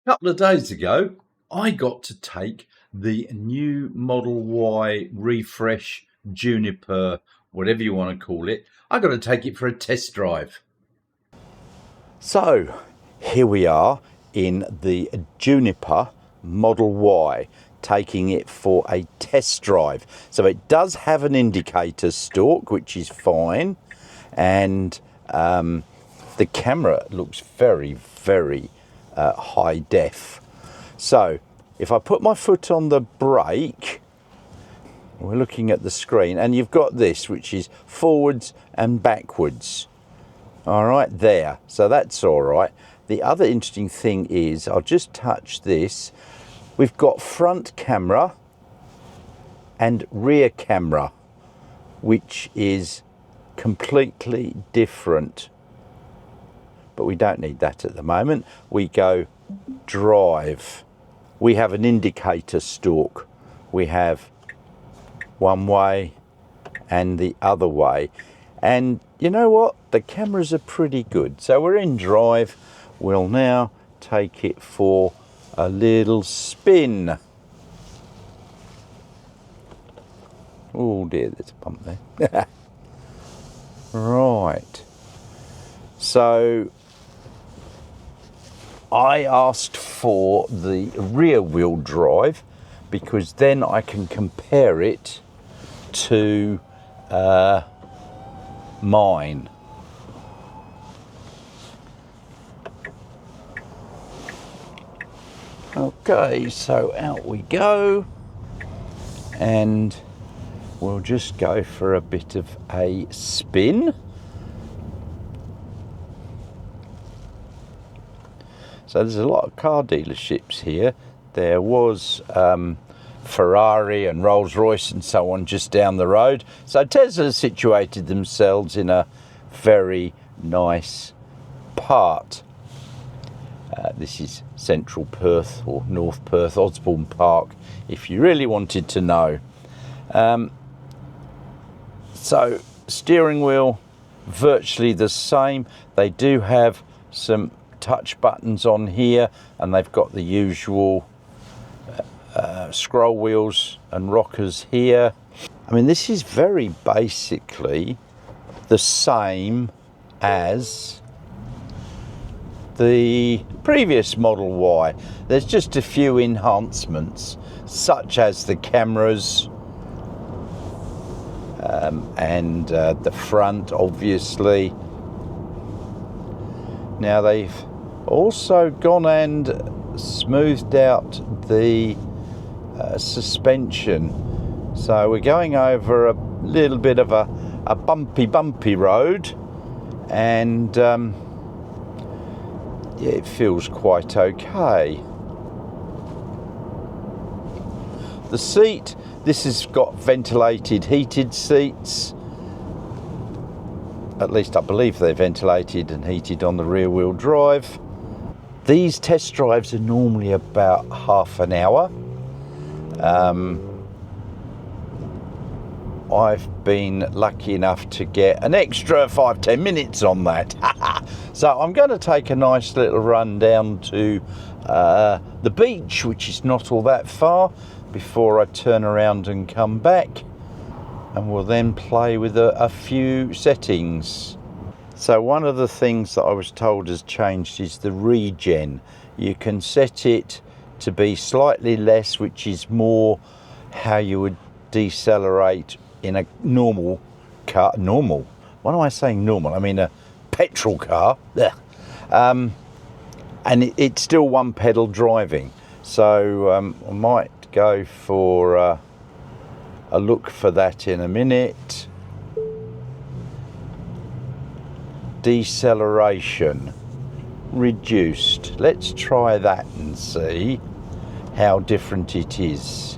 couple of days ago, I got to take the new Model Y refresh Juniper, whatever you want to call it. I got to take it for a test drive. So here we are in the Juniper Model Y, taking it for a test drive. So it does have an indicator stalk, which is fine, and the camera looks very, very high def. So if I put my foot on the brake, we're looking at the screen, and you've got this, which is forwards and backwards. All right, there. So that's all right. The other interesting thing is, I'll just touch this. We've got front camera and rear camera, which is completely different. But we don't need that at the moment. We go drive. We have an indicator stalk. We have one way and the other way. And you know what? The cameras are pretty good. So we're in drive. We'll now take it for a little spin. Oh dear, there's a bump there. Right. So I asked for the rear wheel drive because then I can compare it to mine. Okay, so out we go, and we'll just go for a bit of a spin. So there's a lot of car dealerships here. There was Ferrari and Rolls-Royce and so on just down the road. So Tesla situated themselves in a very nice part. This is central Perth, or North Perth, Osborne Park, if you really wanted to know. So steering wheel, virtually the same. They do have some touch buttons on here, and they've got the usual scroll wheels and rockers here. I mean, this is very basically the same as the previous Model Y. There's just a few enhancements, such as the cameras and the front, obviously. Now they've also gone and smoothed out the suspension. So we're going over a little bit of a bumpy road, and yeah, it feels quite okay. The seat, this has got ventilated heated seats. At least I believe they're ventilated and heated on the rear wheel drive. These test drives are normally about half an hour. I've been lucky enough to get an extra 5-10 minutes on that. So I'm going to take a nice little run down to the beach, which is not all that far, before I turn around and come back, and we'll then play with a few settings. So one of the things that I was told has changed is the Regen. You can set it to be slightly less, which is more how you would decelerate in a normal car. Normal? Why am I saying normal? I mean a petrol car. And it's still one pedal driving. So I might go for a look for that in a minute. Deceleration reduced. Let's try that and see how different it is.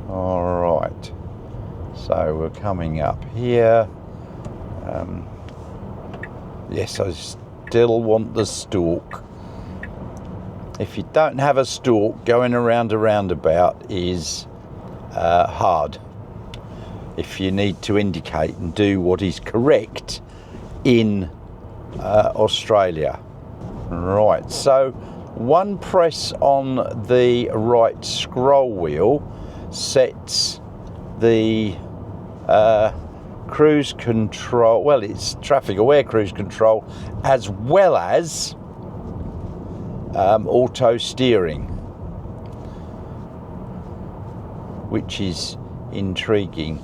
All right, so we're coming up here. Yes, I still want the stalk. If you don't have a stalk, going around a roundabout is hard if you need to indicate and do what is correct in Australia. Right, so one press on the right scroll wheel sets the cruise control, well, it's traffic aware cruise control, as well as auto steering, which is intriguing.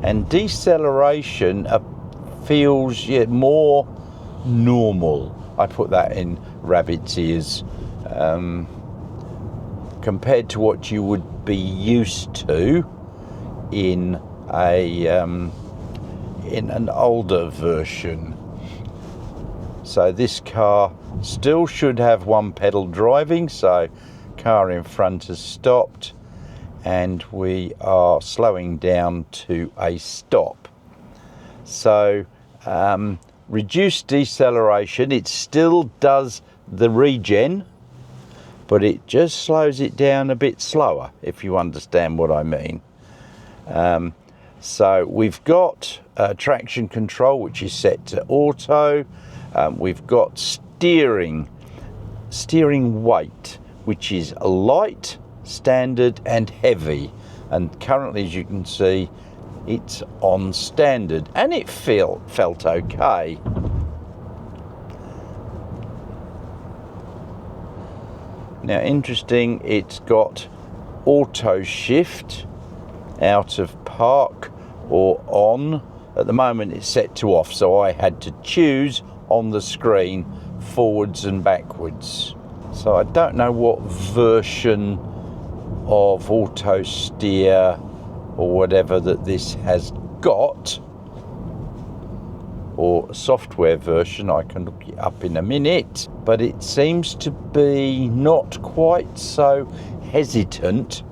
And deceleration feels more normal. I put that in rabbit's ears, compared to what you would be used to in an older version. So this car still should have one pedal driving, so car in front has stopped and we are slowing down to a stop. So reduced deceleration, it still does the regen, but it just slows it down a bit slower, if you understand what I mean. So we've got traction control, which is set to auto. We've got steering weight, which is light, standard and heavy. And currently, as you can see, it's on standard and it felt okay. Now, interesting, it's got auto shift, out of park or on. At the moment it's set to off, so I had to choose on the screen forwards and backwards. So I don't know what version of auto steer or whatever that this has got, or software version. I can look it up in a minute, but it seems to be not quite so hesitant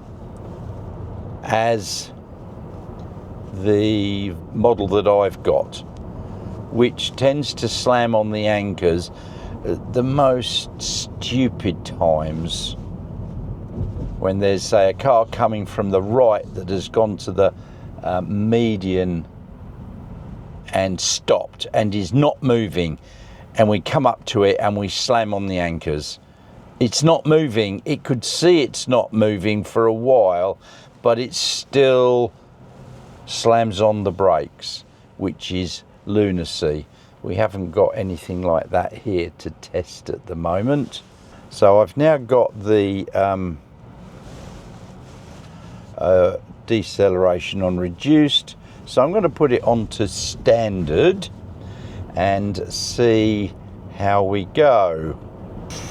as the model that I've got, which tends to slam on the anchors at the most stupid times, when there's, say, a car coming from the right that has gone to the median and stopped and is not moving, and we come up to it and we slam on the anchors. It's not moving. It could see it's not moving for a while, but it still slams on the brakes, which is lunacy. We haven't got anything like that here to test at the moment. So I've now got the deceleration on reduced, so I'm going to put it onto standard and see how we go.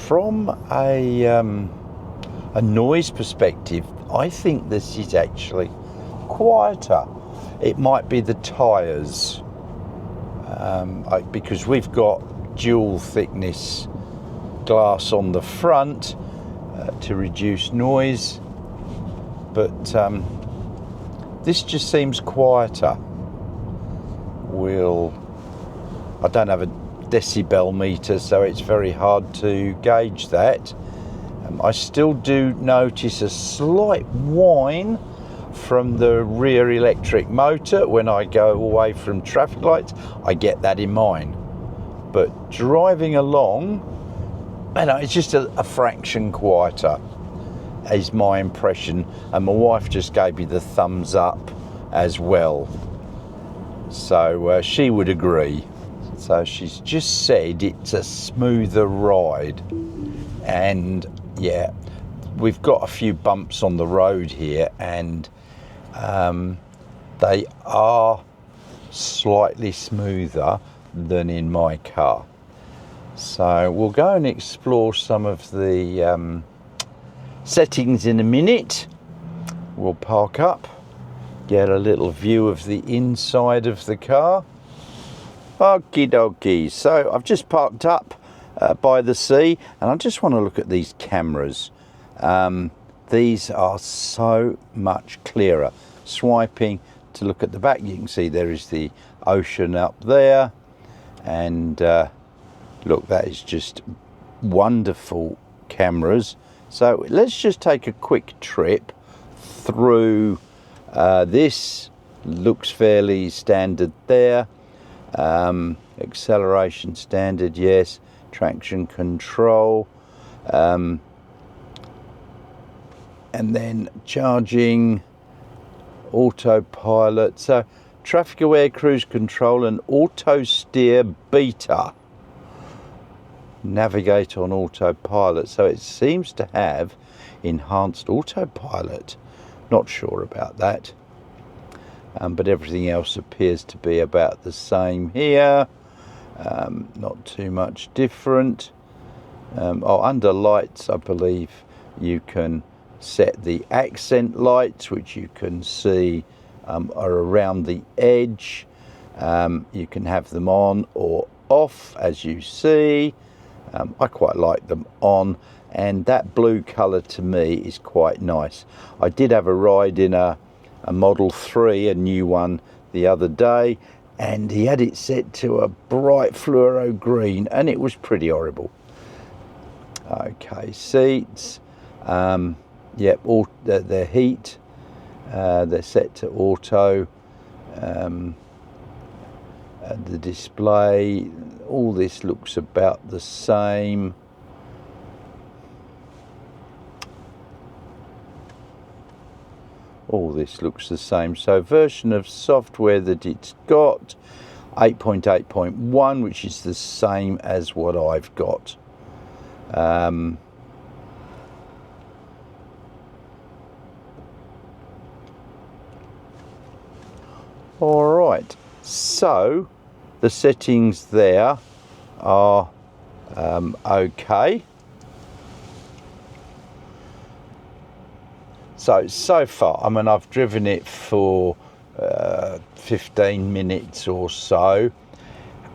From a noise perspective, I think this is actually quieter. It might be the tyres, because we've got dual thickness glass on the front to reduce noise, but this just seems quieter. I don't have a decibel meter, so it's very hard to gauge that. I still do notice a slight whine from the rear electric motor when I go away from traffic lights. I get that in mine, but driving along, it's just a fraction quieter is my impression, and my wife just gave me the thumbs up as well, so she would agree. So she's just said it's a smoother ride, and yeah, we've got a few bumps on the road here, and they are slightly smoother than in my car. So we'll go and explore some of the settings in a minute. We'll park up, get a little view of the inside of the car. Okie dokie. So I've just parked up by the sea, and I just want to look at these cameras. These are so much clearer. Swiping to look at the back, you can see there is the ocean up there, and look, that is just wonderful cameras. So let's just take a quick trip through This looks fairly standard there. Acceleration standard, yes. Traction control. And then charging, autopilot. So traffic aware cruise control and auto steer beta. Navigate on autopilot. So it seems to have enhanced autopilot. Not sure about that. But everything else appears to be about the same here. Not too much different. Under lights, I believe you can set the accent lights, which you can see are around the edge. You can have them on or off, as you see. I quite like them on, and that blue colour to me is quite nice. I did have a ride in a Model 3, a new one, the other day, and he had it set to a bright fluoro green, and it was pretty horrible. Okay, seats. Yep, all their heat. They're set to auto. The display, all this looks about the same. All this looks the same. So version of software that it's got, 8.8.1, which is the same as what I've got. All right, so the settings there are okay. So far, I mean, I've driven it for 15 minutes or so,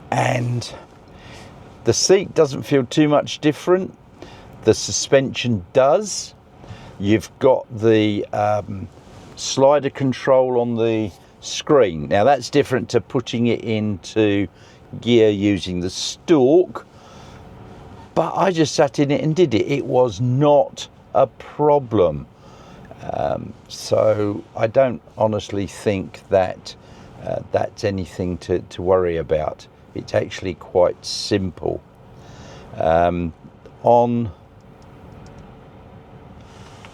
and the seat doesn't feel too much different. The suspension does. You've got the slider control on the screen. Now that's different to putting it into gear using the stalk, but I just sat in it and did it. It was not a problem. So I don't honestly think that that's anything to worry about. It's actually quite simple. So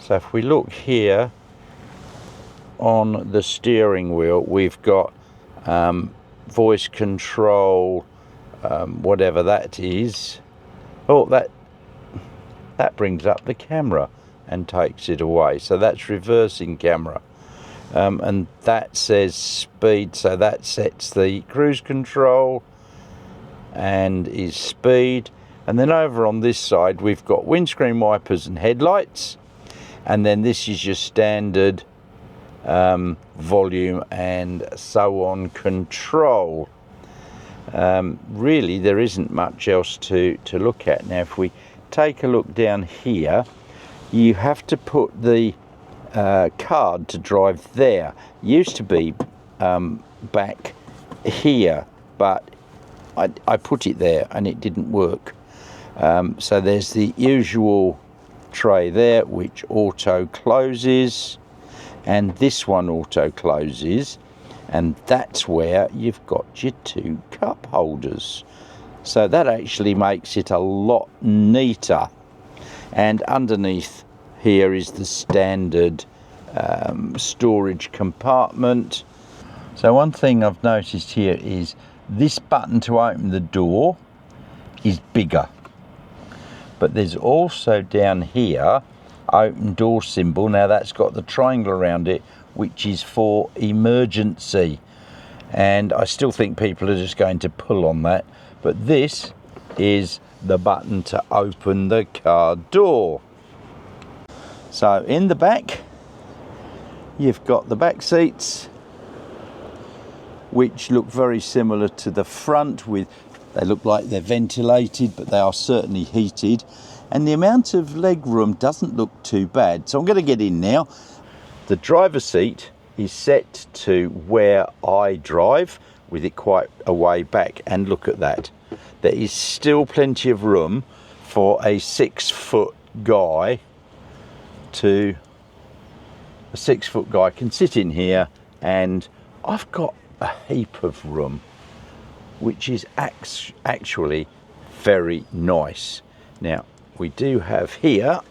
if we look here on the steering wheel, we've got voice control, whatever that is. Oh, that brings up the camera and takes it away. So that's reversing camera. And that says speed, so that sets the cruise control and is speed. And then over on this side we've got windscreen wipers and headlights, and then this is your standard volume and so on control. Really there isn't much else to look at. Now if we take a look down here, you have to put the card to drive there. Used to be back here, but I put it there and it didn't work. So there's the usual tray there which auto closes, and this one auto closes, and that's where you've got your two cup holders. So that actually makes it a lot neater. And underneath here is the standard storage compartment. So one thing I've noticed here is this button to open the door is bigger, but there's also down here open door symbol. Now that's got the triangle around it, which is for emergency, and I still think people are just going to pull on that, but this is the button to open the car door. So in the back you've got the back seats, which look very similar to the front. They look like they're ventilated, but they are certainly heated, and the amount of leg room doesn't look too bad. So I'm going to get in now. The driver's seat is set to where I drive, with it quite a way back, and look at that. There is still plenty of room for a 6-foot guy to a 6-foot guy can sit in here, and I've got a heap of room, which is actually very nice. Now we do have here,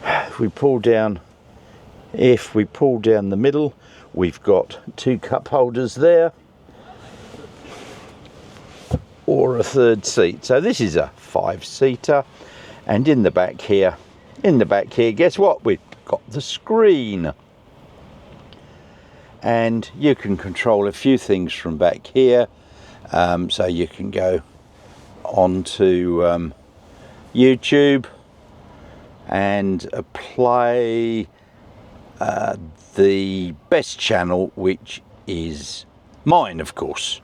if we pull down the middle, we've got 2 cup holders there, or a 3rd seat. So this is a 5-seater. And in the back here, guess what? We've got the screen. And you can control a few things from back here. So you can go onto YouTube and play the best channel, which is mine, of course.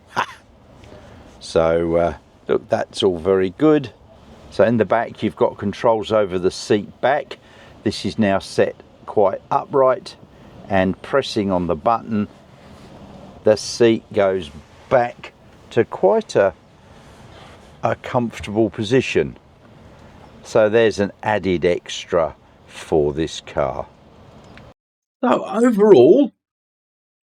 So look, that's all very good. So in the back you've got controls over the seat back. This is now set quite upright, and pressing on the button the seat goes back to quite a comfortable position. So there's an added extra for this car. So overall,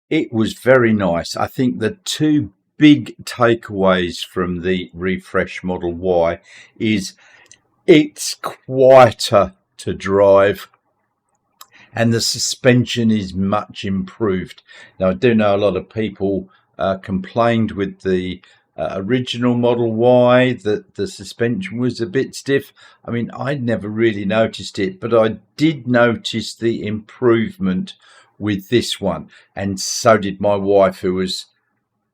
it was very nice. I think the 2 big takeaways from the refresh Model Y is it's quieter to drive, and the suspension is much improved. Now, I do know a lot of people complained with the original Model Y that the suspension was a bit stiff. I mean, I'd never really noticed it, but I did notice the improvement with this one, and so did my wife, who was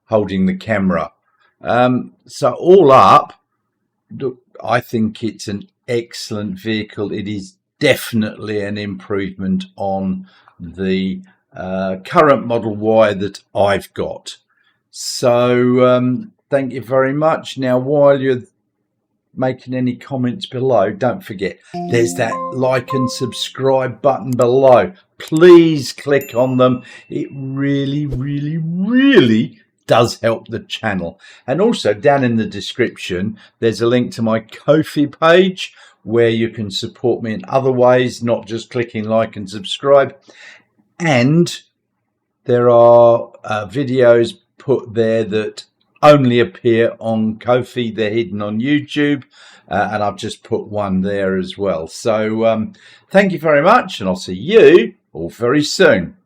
holding the camera. So all up, I think it's an excellent vehicle. It is definitely an improvement on the current Model Y that I've got. So thank you very much. Now, while you're making any comments below, don't forget there's that like and subscribe button below. Please click on them. It really, really, really does help the channel. And also down in the description there's a link to my Ko-fi page where you can support me in other ways, not just clicking like and subscribe. And there are videos put there that only appear on Ko-fi. They're hidden on YouTube, and I've just put one there as well. So thank you very much, and I'll see you all very soon.